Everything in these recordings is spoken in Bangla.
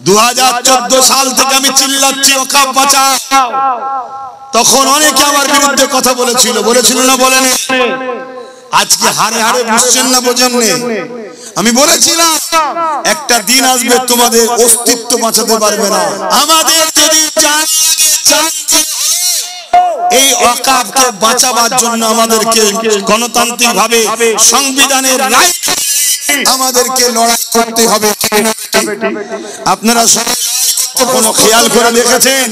2014 সাল থেকে আমি চিল্লাচ্ছি ওয়াকফ বাঁচাও। তখন অনেকে আমার বিরুদ্ধে কথা বলেছিল না বলেনি? আজকে হারে হারে বুঝছেন না, বোঝেন না? আমি বলেছিলাম একটা দিন আসবে তোমাদের অস্তিত্ব বাঁচাতে পারবে না। আমাদের যদি এই ওয়াকফকে বাঁচাবার জন্য আমাদেরকে গণতান্ত্রিক ভাবে সংবিধানের রায় আমাদেরকে লড়াই করতে হবে। আপনারা কোনো খেয়াল করে দেখেছেন?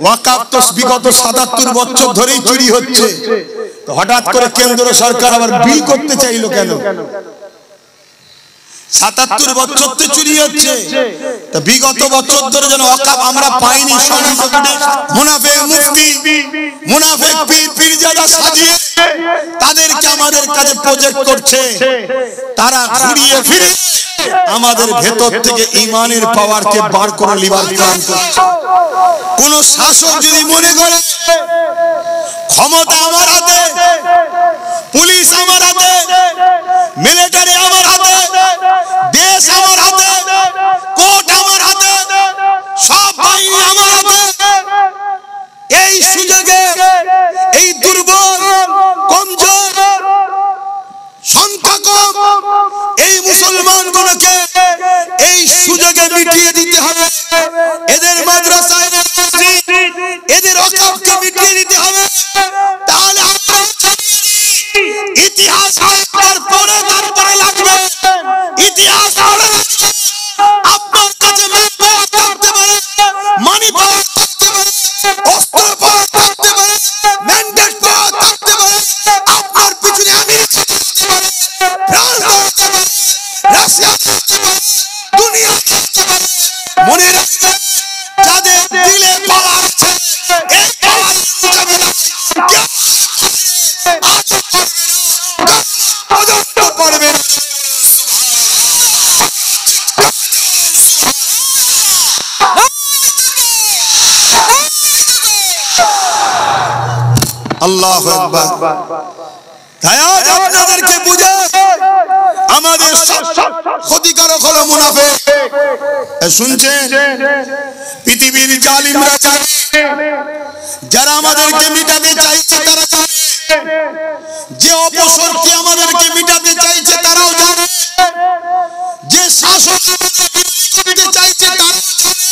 ওয়াকফ তো বিগত 77 বছর ধরেই চুরি হচ্ছে, তো হঠাৎ করে কেন্দ্র সরকার আবার বিল করতে চাইলো কেন? 77 বছর তো চুরি হচ্ছে, তো বিগত বছর ধরে যেন ওয়াকফ আমরা পাইনি। মুনাফিক মুফতি, মুনাফিক পীর পীরজাদা সাজিয়ে তাদেরকে আমাদের কাছে প্রজেক্ট করছে। তারা ঘুরিয়ে ফিরে আমাদের ভেতর থেকে ঈমানের পাওয়ারকে বার করে লিবার প্ল্যান করছে। কোন শাসক যদি মনে করে ক্ষমতা আমার হাতে, পুলিশ আমার হাতে, মিলিটারি আমার হাতে, দেশ আমার হাতে, কোর্ট আমার হাতে, সব বাহিনী আমার হাতে, এই সুযোগে এই দুর্বল কমজোর সংখ্যা কম এই মুসলমানগুলোকে এই সুযোগে মিটিয়ে দিতে হবে। এদের মাদ্রাসা, এদের মসজিদ, এদের ওয়াকফকে মিটিয়ে দিতে হবে। তাহলে ইতিহাস পরে তারপরে লাগবে, ইতিহাস আপনার কাছে থাকতে পারে, মানি পাওয়ার থাকতে পারে, অস্ত্র পাওয়ার থাকতে পারে, ম্যান্ডেট পাওয়ার থাকতে পারে, আপনার পিছনে আমেরিকা থাকতে পারে, ফ্রান্স থাকতে পারে, রাশিয়া থাকতে পারে, দুনিয়া থাকতে পারে। মনে রাখবেন, যাদের দিলে পাওয়ার আছে, এই পাওয়ার মোকাবেলা পারবে না। আল্লাহু আকবার। তাই আজ আপনাদেরকে বুঝে আমাদের ক্ষতিকারক হলো মুনাফিক। শুনছেন? পৃথিবীর জালিমরা জানে, যারা আমাদেরকে মিটাতে চাইছে তারা জানে, যে অপশক্তি আমাদেরকে মিটাতে চাইছে তারাও জানে, যে শাসক করতে চাইছে তারাও জানে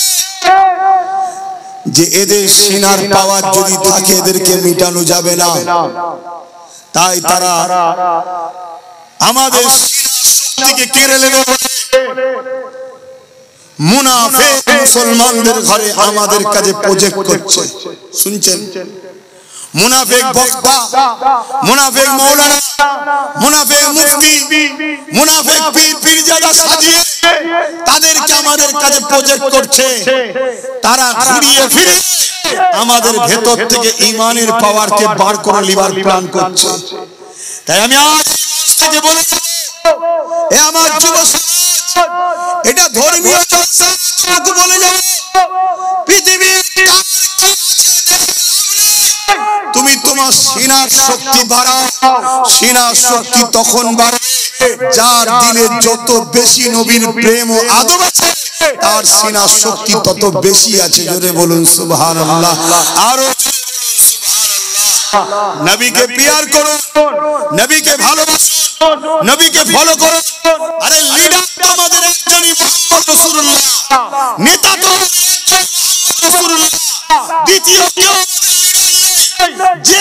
যে এদের সিনার পাওয়ার যদি থাকে এদেরকে মিটানো যাবে না। তাই তারা আমাদের শক্তিকে কেড়ে নেবে। মুনাফিক মুসলমানদের ঘরে আমাদের কাছে প্রজেক্ট করছে। শুনছেন? মুনাফিক বক্তা, মুনাফিক মাওলানা, মুনাফিক মুফতি, মুনাফিক পীর পীরজাদা সাজিয়ে তাদেরকে আমাদের কাছে প্রজেক্ট করছে। তারা ঘুরিয়ে ফিরে আমাদের ভেতর থেকে ঈমানের পাওয়ারকে বার করে লিবার প্ল্যান করছে। তাই আমি আজ থেকে বলে যাব, এ আমার যুব সমাজ, এটা ধর্মীয় চর্চা বলে যাব, পৃথিবীর তুমি তোমার সিনার শক্তি বাড়াও। সিনার শক্তি তখন বাড়ে যার দিলে যত বেশি নবীর প্রেম ও আদব আছে, তার সিনার শক্তি তত বেশি আছে। জোরে বলুন সুবহানাল্লাহ। আরো নবীকে প্যার করুন, নবীকে ভালোবাসুন, নবীকে ফলো করুন। আরে লিডার তো আমাদের একজনই, মুহাম্মদ রাসূলুল্লাহ। নেতা তো রাসূলুল্লাহ। দ্বিতীয় কেউ যে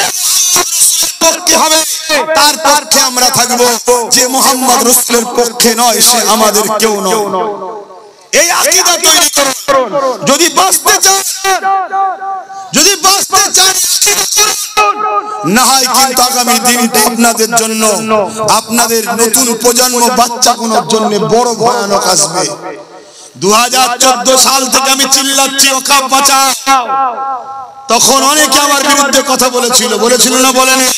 পক্ষে হবে তার পক্ষে আমরা থাকবো, যে মুহাম্মদ রাসূলের পক্ষে নয় সে আমাদের কেউ নয়। এই আকীদা তৈরি করুন। যদি বাঁচতে চান, যদি বাঁচতে চান না হয় কিন্তু আগামী দিনটা আপনাদের জন্য, আপনাদের নতুন প্রজন্ম বাচ্চাগুলোর জন্য বড় ভয়ানক আসবে। 2014 সাল থেকে আমি চিল্লাচ্ছি ওয়াকফ বাঁচাও। তখন অনেকে আমার বিরুদ্ধে কথা বলেছিল না বলেনি?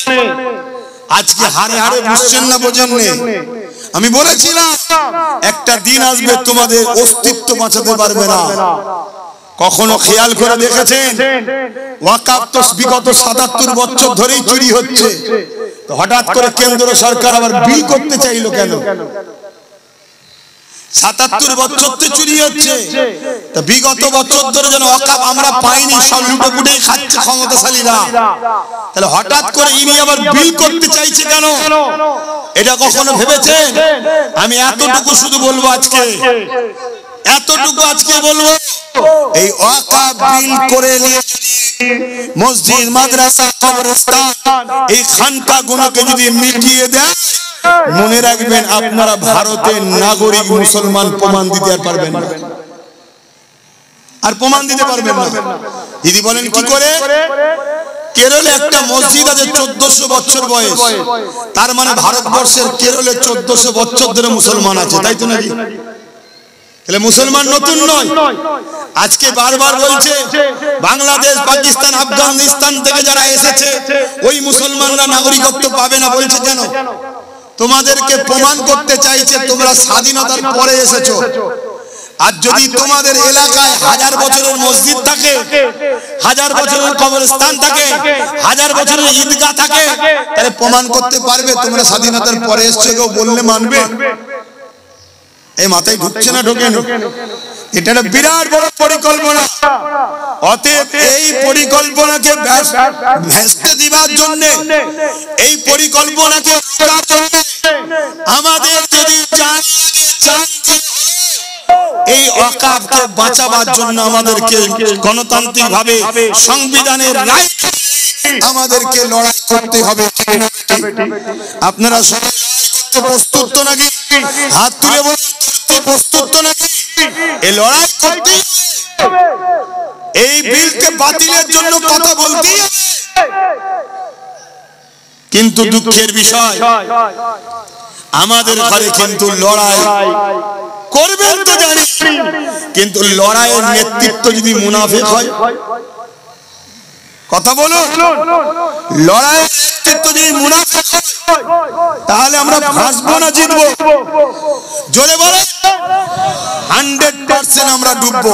আজকে হারে হারে বুঝছেন না, বোঝেন না? আমি বলেছিলাম একটা দিন আসবে তোমাদের অস্তিত্ব বাঁচাতে পারবে না। কখনো খেয়াল করে দেখেছেন? ওয়াকফ তো বিগত 77 বছর ধরেই চুরি হচ্ছে, তো হঠাৎ করে কেন্দ্র সরকার আবার বিল করতে চাইলো কেন? 77 বছর তো চুরি হচ্ছে, তা বিগত বছর ধরে যেন ওয়াকফ আমরা পাইনি, সব লুটোপুটেই খাচ্ছে ক্ষমতাশালীরা। তাহলে হঠাৎ করে ইনি আবার বিল করতে চাইছে কেন? এটা কখনো ভেবেছেন? আমি এতটুকু শুধু বলবো আজকে, এতটুকু আজকে বলবো, এই ওয়াকফ বিল করে নিয়ে মসজিদ, মাদ্রাসা, কবরস্থান, এই খানকাগুলোকে যদি মিটিয়ে দেয়, মনে রাখবেন আপনারা ভারতের নাগরিক মুসলমান প্রমাণ দিতে আর পারবেন না, আর প্রমাণ দিতে পারবেন না। যদি বলেন কি করে? কেরলে একটা মসজিদ আছে 1400 বছর বয়স, তার মানে ভারতবর্ষের কেরলে 1400 বছর ধরে মুসলমান আছে, তাই তো নাকি? তাহলে মুসলমান নতুন নয়। আজকে বারবার বলছে বাংলাদেশ, পাকিস্তান, আফগানিস্তান থেকে যারা এসেছে ওই মুসলমানরা নাগরিকত্ব পাবে না। বলছে কেন? তোমাদেরকে প্রমাণ করতে চাইছে তোমরা স্বাধীনতার পরে এসেছো। আর যদি তোমাদের এলাকায় 1000 বছরের মসজিদ থাকে, 1000 বছরের কবরস্থান থাকে, 1000 বছরের ঈদগাহ থাকে, তাহলে প্রমাণ করতে পারবে তোমরা স্বাধীনতার পরে এসেছো, কেউ বললে মানবে? এই মাথায় ঢুকছে না? ঢোকেনি? এটা একটা বিরাট বড় পরিকল্পনা। অতএব এই পরিকল্পনাকে ভেস্তে দিবার জন্য, এই পরিকল্পনাকে আমাদের যদি এই ওয়াকফকে বাঁচাবার জন্য আমাদেরকে গণতান্ত্রিক ভাবে সংবিধানের রায় আমাদেরকে লড়াই করতে হবে। আপনারা সবাই প্রস্তুত তো নাকি? হাত তুলে বলতে প্রস্তুত তো নাকি? এই লড়াই করতে, এই বিলকে বাতিলের জন্য কথা বলতেই হবে। কিন্তু দুঃখের বিষয়, আমাদের ঘরে কিন্তু লড়াই করবেন তো জানি, কিন্তু লড়াইয়ের নেতৃত্ব যদি মুনাফিক হয়, কথা বলুন, লড়াইয়ের নেতৃত্ব যদি মুনাফিক হয়, তাহলে আমরা ভাসবো না জিতবো? জোরে বলে 100% আমরা ডুববো।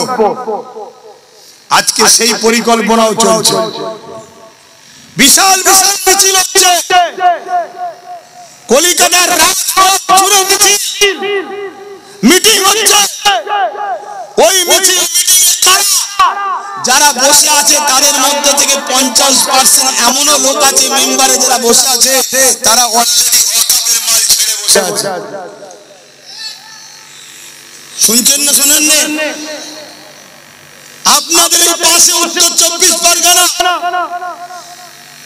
আজকে সেই পরিকল্পনাও চলছে। বিশাল বিশাল মিছিল হচ্ছে, কলিকাতার রাজপথ জুড়ে মিছিল, মিটিং হচ্ছে। ওই মিছিল, যারা বসে আছে তাদের মধ্যে থেকে 50% এমনও লোক আছে মেম্বারে যারা বসে আছে, তারা অলরেডি ওয়াকফের মাল ছেড়ে বসে আছে। শুনছেন না? শোনেন না? আপনাদের এই পাশে উত্তর 24 পরগনা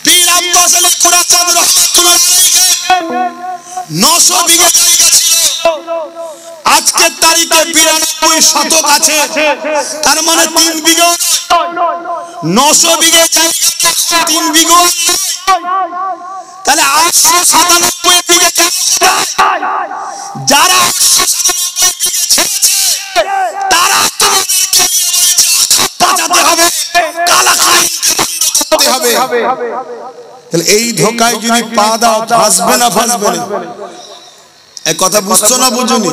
পীর আব্বাস আলী কুরাচাঁদ রহমাতুল্লাহ আলাইহি 900 বিঘা জায়গা ছিল, আজকের তারিখে 92 শতক আছে, তার মানে 3 বিঘা। 900 বিঘা জায়গা 3 বিঘা, তাহলে 897 বিঘা জায়গা। যারা 897 বিঘা ছেড়েছে, তারা তোমাদেরকে বাঁচাতে হবে, কালা খাই করতে হবে। তাহলে এই ধোকায় যদি পা দাও, ফাঁসবে না? ফাঁসবে না? এই কথা বুঝছো না? বুঝুনি?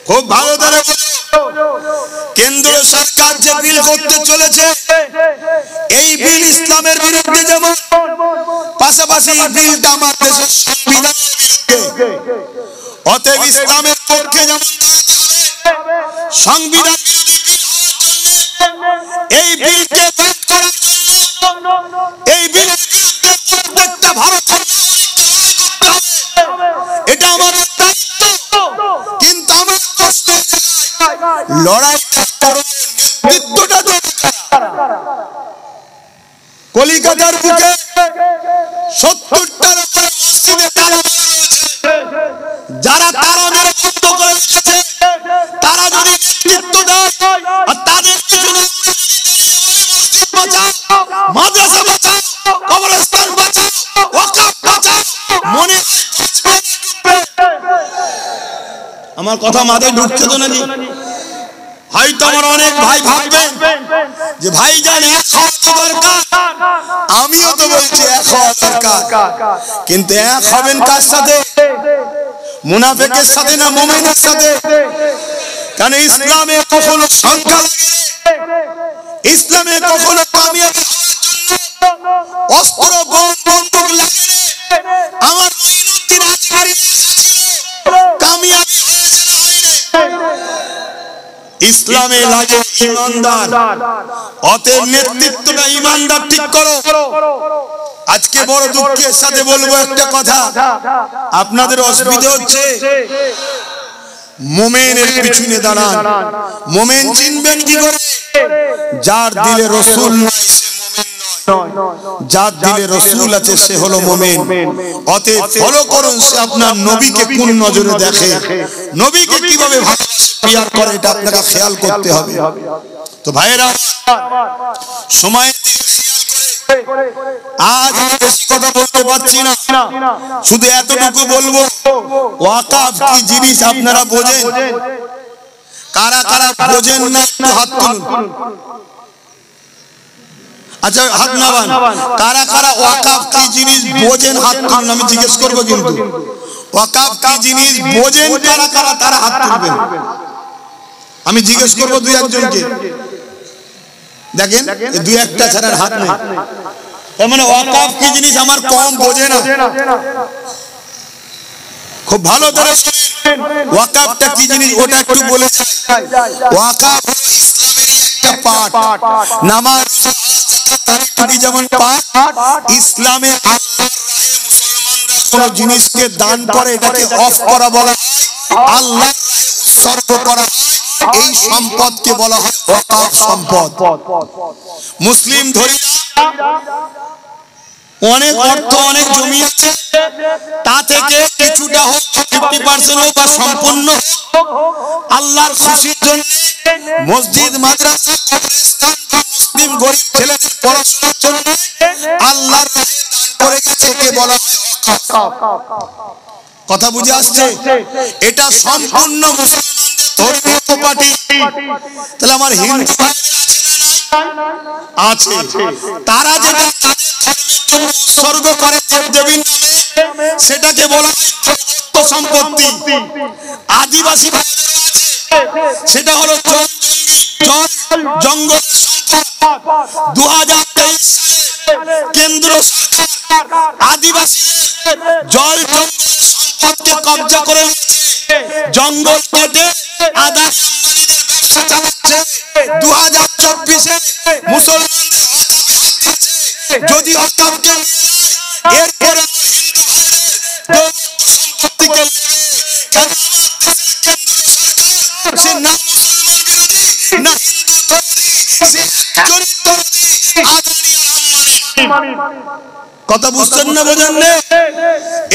খুব ভালো করে কেন্দ্র সরকার যে বিল করতে চলেছে, এই বিল ইসলামের বিরুদ্ধে যেমন, পাশাপাশি এই বিলটা আমার দেশের সংবিধানের বিরুদ্ধে। অতএব ইসলামের পক্ষে যেমন সংবিধান বিরোধী বিল হওয়ার জন্য, এই বিলকে ব্যান করার জন্য, এই বিলের বিরুদ্ধে প্রত্যেকটা ভারতীয় এটা আমার দায়িত্ব। কিন্তু আমার প্রশ্ন, লড়াইটা নেতৃত্বটা কলিকাতার বুকে 70টার উপরে মসজিদে তালা রয়েছে, যারা তালা মেরে বন্ধ করে রেখেছে, তারা যদি নেতৃত্ব দেয়, আর তাদের পিছনে মসজিদ বাঁচাও, মাদ্রাসা বাঁচাও, কবরস্থান বাঁচাও, ওয়াকফ বাঁচাও, মনে আমার কথা মাথায় ঢুকছে তো নাকি? হয়তো আমার অনেক ভাই ভাববেন যে ভাইজান এক হওয়া দরকার, আমিও তো বলছি এক হওয়া দরকার, কিন্তু এক হবেন কার সাথে? মুনাফিকের সাথে না মুমিনের সাথে? কারণ ইসলামে কখনো সংখ্যা লাগে, ইসলামে কখনো কামিয়াবি হওয়ার জন্য অস্ত্র বন্দুক লাগে। আমার মঈনুদ্দিন আজহারী কামিয়াবি হয়েছে না হয়নি? ইসলামে লাগে ইমানদার, অতএব নেতৃত্বটা ইমানদার ঠিক করো। আজকে বড় দুঃখের সাথে বলবো একটা কথা, আপনাদের অসুবিধা হচ্ছে। মোমেনের পিছনে দাঁড়ান। মোমেন চিনবেন কি করে? যার দিলে রসুল নাই সে মোমেন নয়, যার দিলে রসুল আছে সে হলো মোমেন। অতএব ফলো করুন সে আপনার নবীকে কোন নজরে দেখে, নবীকে কিভাবে ভালোবাসে, পিয়ার করে, এটা আপনাকে খেয়াল করতে হবে। তো ভাইয়েরা, সময়ের দিকে খেয়াল করে আজ বেশি কথা বলতে পারছি না, শুধু এতটুকু বলবো, ওয়াকাফ কি জিনিস আপনারা বোঝেন? কারা কারা বোঝেন না একটু হাত তুলুন। আচ্ছা হাত নামান। কারা কারা ওয়াকাফ কি জিনিস বোঝেন হাত তুলুন, আমি জিজ্ঞেস করবো কিন্তু। ওয়াকাফ কি জিনিস বোঝেন কারা কারা, তারা হাত তুলবেন। আমি জিজ্ঞেস করবো দুই একজনকে, দেখেন দুই একটা ছাড়ার হাত নেই। তার মানে ওয়াকাফ কি জিনিস আমার কম বোঝে না। খুব ভালো করে শুনেন, ওয়াকাফটা কি জিনিস ওটা একটু বলে যাই। ওয়াকাফ হলো ইসলামেরই একটা পার্ট। নামাজ, যাকাত, যেমন পার্ট, ইসলামে আল্লাহর রাহে মুসলমানরা কোন জিনিসকে দান করে এটাকে অফ করা বলা হয়, আল্লাহর রাহে উৎসর্গ করা হয়, এই সম্পদকে বলা হয় ওয়াকাফ সম্পদ। মুসলিম ধরি অনেক অর্থ, অনেক জমি আছে, তা থেকে কিছুটা হোক, 50% হোক বা সম্পূর্ণ হোক, আল্লাহর খুশির জন্য মসজিদ, মাদ্রাসা, কবরস্থান বা মুসলিম গরিব ছেলেদের পড়াশোনার জন্য আল্লাহর রাহে দান করে গেছে, একে বলা হয় ওয়াকাফ। কথা বুঝে আসছে? এটা সম্পূর্ণ মুসলমানদের ধর্মীয় প্রপার্টি। তাহলে আমার হিন্দু আছে, তারা যেটা তাদের ধর্মের জন্য উৎসর্গ করে দেবদেবীর নামে, সেটাকে বলা হয় প্রদত্ত সম্পত্তি। আদিবাসী ভাইদের আছে, সেটা হলো জঙ্গল সম্পদ। 2023 সালে কেন্দ্র সরকার আদিবাসীদের জল জঙ্গল সম্পদকে কব্জা করে নিয়েছে। জঙ্গল কেটে আদানি আম্বানিদের ব্যবসা চালাচ্ছে। 2024-এ মুসলমানদের ওয়াকাফে হাত দিয়েছে। যদি ওয়াকাফকে এরপরে হিন্দু ভাইদের সম্পত্তিকে নেবে, কেন আমার দেশের কেন্দ্র সরকার সে না মুসলমান বিরোধী না হিন্দু বিরোধী, সে একজনই বিরোধী, আদানি আর আম্বানি। কথা বুঝছেন না, বোঝেন না?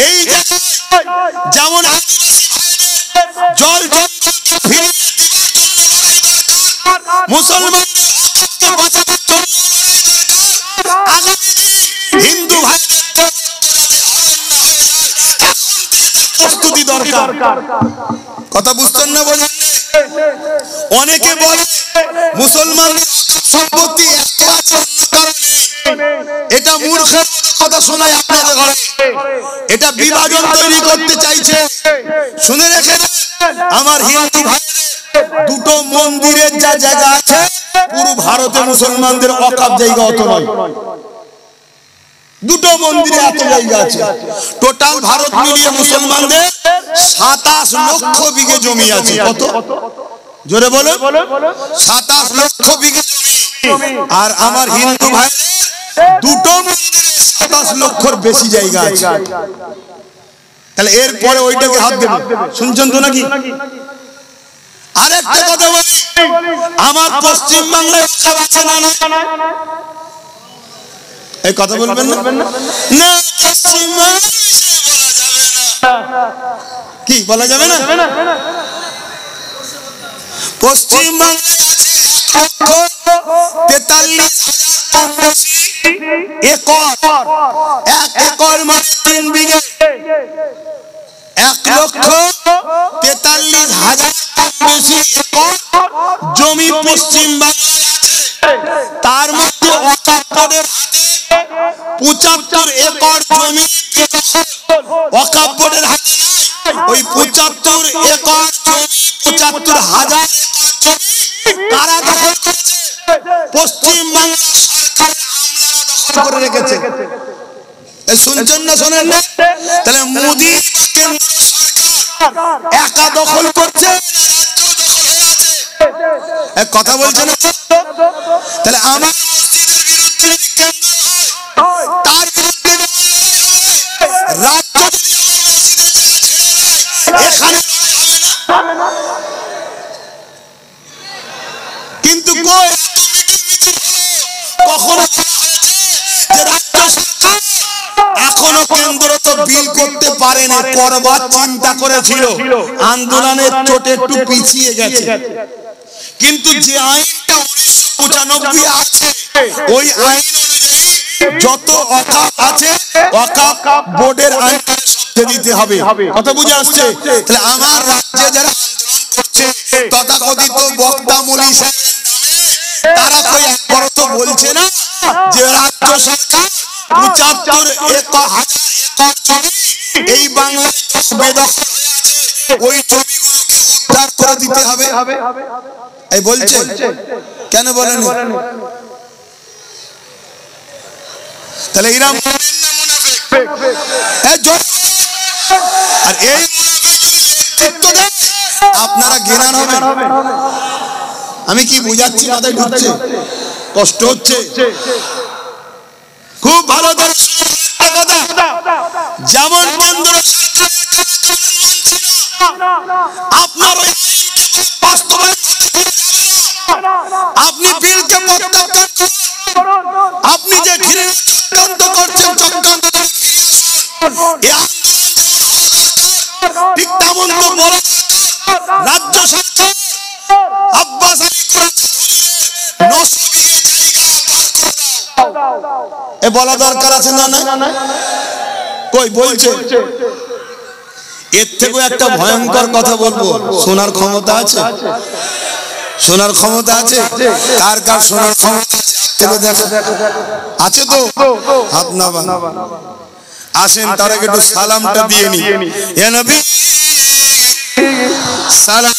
এই জায়গায় যেমন আদিবাসী ভাইদের জল জঙ্গলকে ফিরিয়ে দেওয়ার জন্য লড়াই দরকার, মুসলমানদের ওয়াকাফকে বাঁচানোর জন্য লড়াই দরকার। আগামী দিন হিন্দু ভাইদের যাতে হরণ না হয়ে যায়, এখন থেকে তার প্রস্তুতি দরকার। কথা বুঝছেন না, বোঝেন না? অনেকে বলে মুসলমানদের সম্পত্তি এত আছে অন্য কারণে, এটা মূর্খের কথা শোনায় আপনাদের ঘরে, এটা বিভাজন তৈরি করতে চাইছে। শুনে রেখে আমার হিন্দু ভাইদের, দুটো মন্দিরের যা জায়গা আছে পুরো ভারতে মুসলমানদের ওয়াকাফ জায়গা অত নয়। দুটো মন্দিরে এত জায়গা আছে। টোটাল ভারত মিলিয়ে মুসলমানদের 27 লক্ষ বিঘে জমি আছে। কত? জোরে বলো। 27 লক্ষ বিঘে জমি। আর আমার হিন্দু ভাইদের দুটো মন্দিরে 27 লক্ষর বেশি জায়গা আছে। তাহলে এরপরে ওইটাকে হাত দেবে, শুনছেন তো নাকি? আরেকটা কথা বলি, আমার পশ্চিম বাংলায় ওয়াকাফ আছে না? এই কথা বলবেন না? না, পশ্চিম বাংলার বিষয়ে বলা যাবে না। কি বলা যাবে না? পশ্চিম বাংলায় আছে 1,43,085 একর। 1 একর মানে 3 বিঘে। 1,43,085 একর জমি পশ্চিম বাংলায় আছে। তার মধ্যে ওয়াকাফ বোর্ডের হাতে 75 একর জমি ওয়াকাফ বোর্ডের হাতে নাই। ওই 75 একর জমি, 75,000 একর জমি কারা দখল করেছে? পশ্চিম বাংলা সরকারের আমলারা দখল করে রেখেছে। শুনছেন না, শোনেন না? তাহলে মোদি বা কেন্দ্র সরকার একা দখল করছে না রাজ্য দখল হয়ে আছে? এক কথা বলছে না? তাহলে আমার মসজিদের বিরুদ্ধে যদি কেন্দ্র হয়, তার বিরুদ্ধে রাজ্য যদি আমার মসজিদের জায়গা ছেড়ে দেয়, এখানে হবে না। কিন্তু কই মিটিং মিছিল কখনো যে রাজ্য সরকার এখনো কেন্দ্র তো বিল করতে পারেনি, করবার চিন্তা করেছিল, আন্দোলনের চোটে একটু পিছিয়ে গেছে। কিন্তু যে আইনটা 1995 আছে, ওই আইন অনুযায়ী যত ওয়াকফ আছে ওয়াকফ বোর্ডের আইনটা সবকে দিতে হবে। কথা বুঝে আসছে? তাহলে আমার রাজ্যে যারা আন্দোলন করছে তথাকথিত বক্তা মুলি সাহেবের নামে, তারা কই একবার তো বলছে না যে রাজ্য সরকার 75,000 একর জমি এই বাংলায় বেদখল হয়ে আছে, ওই জমিগুলোকে উদ্ধার করে দিতে হবে। এই বলছে কেন বলেন? তাহলে এরা মুমিন না মুনাফিক? আর এই মুনাফিক যদি নেতৃত্ব দেয়, আপনারা জ্ঞান হবেন। আমি কি বুঝাচ্ছি? মাথায় ঢুকছে? কষ্ট হচ্ছে? খুব ভালো করে শুনুন একটা কথা। যেমন কেন্দ্র সরকারের কাছে জমিন মানছে না, আপনার ওই আইনকে বাস্তবায়ন হতে পারে না। আপনি বিলকে প্রত্যাখ্যান করুন। আপনি যে ঘিরে চক্রান্ত করছেন, চক্রান্ত থেকে ফিরে আসুন। এই আন্দোলন যেমন হওয়া দরকার, ঠিক তেমন তো বলা দরকার রাজ্য সরকার আব্বাস আলী করেছেন হুজুরের 900 বিঘে জায়গা বার করে দাও। এ বলা দরকার আছে না? না কই বলছে? এর থেকেও একটা ভয়ঙ্কর কথা বলবো, শোনার ক্ষমতা আছে? শোনার ক্ষমতা আছে? কার কার শোনার ক্ষমতা আছে? তো হাত নামান। আসেন তার আগে একটু সালামটা দিয়ে নি। হে নবী সালাম।